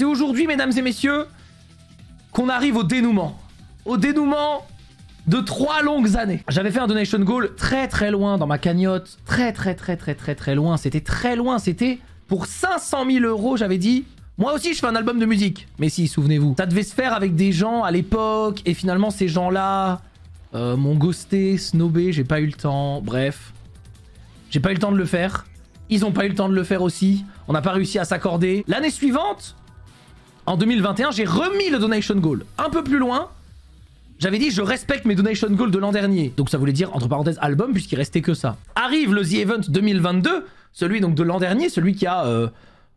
C'est aujourd'hui, mesdames et messieurs, qu'on arrive au dénouement. Au dénouement de 3 longues années. J'avais fait un donation goal très très loin dans ma cagnotte. Très loin. C'était très loin. C'était pour 500 000 €. J'avais dit, moi aussi je fais un album de musique. Mais si, souvenez-vous. Ça devait se faire avec des gens à l'époque. Et finalement ces gens-là m'ont ghosté, snobé. J'ai pas eu le temps. Bref. J'ai pas eu le temps de le faire. Ils ont pas eu le temps de le faire aussi. On n'a pas réussi à s'accorder. L'année suivante, en 2021, j'ai remis le donation goal un peu plus loin. J'avais dit je respecte mes donation goals de l'an dernier. Donc ça voulait dire entre parenthèses album puisqu'il restait que ça. Arrive le The Event 2022, celui donc de l'an dernier, celui qui a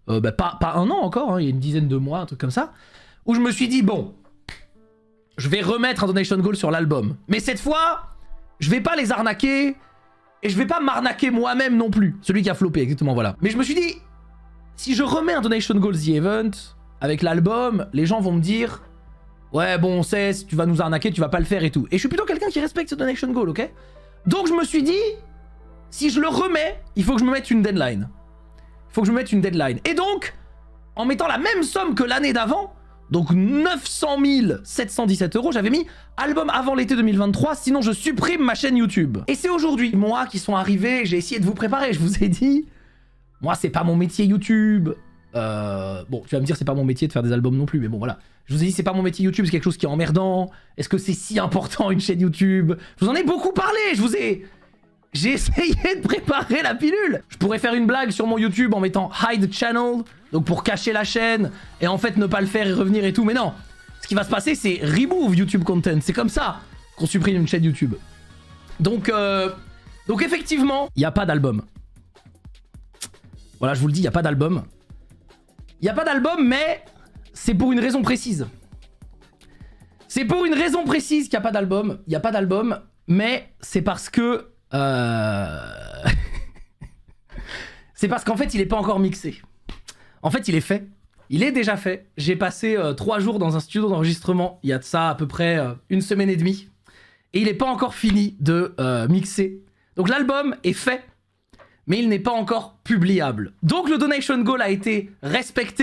pas un an encore, hein, il y a une dizaine de mois, un truc comme ça, où je me suis dit bon, je vais remettre un donation goal sur l'album. Mais cette fois, je vais pas les arnaquer et je vais pas m'arnaquer moi-même non plus. Celui qui a floppé, exactement, voilà. Mais je me suis dit, si je remets un donation goal The Event avec l'album, les gens vont me dire ouais, bon, on sait, si tu vas nous arnaquer, tu vas pas le faire et tout. Et je suis plutôt quelqu'un qui respecte ce donation goal, ok? Donc je me suis dit, si je le remets, il faut que je me mette une deadline. Il faut que je me mette une deadline. Et donc, en mettant la même somme que l'année d'avant, donc 900 717 €, j'avais mis album avant l'été 2023, sinon je supprime ma chaîne YouTube. Et c'est aujourd'hui, moi, qui sont arrivés, j'ai essayé de vous préparer, je vous ai dit, moi, c'est pas mon métier YouTube. Bon, tu vas me dire, c'est pas mon métier de faire des albums non plus, mais bon, voilà. Je vous ai dit, c'est pas mon métier YouTube, c'est quelque chose qui est emmerdant. Est-ce que c'est si important une chaîne YouTube? Je vous en ai beaucoup parlé, j'ai essayé de préparer la pilule. Je pourrais faire une blague sur mon YouTube en mettant hide channel, donc pour cacher la chaîne, et en fait ne pas le faire et revenir et tout, mais non. Ce qui va se passer, c'est remove YouTube content. C'est comme ça qu'on supprime une chaîne YouTube. Donc effectivement, il n'y a pas d'album. Voilà, je vous le dis, il n'y a pas d'album. Il n'y a pas d'album, mais c'est pour une raison précise. C'est pour une raison précise qu'il n'y a pas d'album. Il n'y a pas d'album, mais c'est parce que... c'est parce qu'en fait, il n'est pas encore mixé. En fait, il est fait. Il est déjà fait. J'ai passé 3 jours dans un studio d'enregistrement. Il y a de ça à peu près 1 semaine et demie. Et il n'est pas encore fini de mixer. Donc l'album est fait, mais il n'est pas encore publiable. Donc le donation goal a été respecté.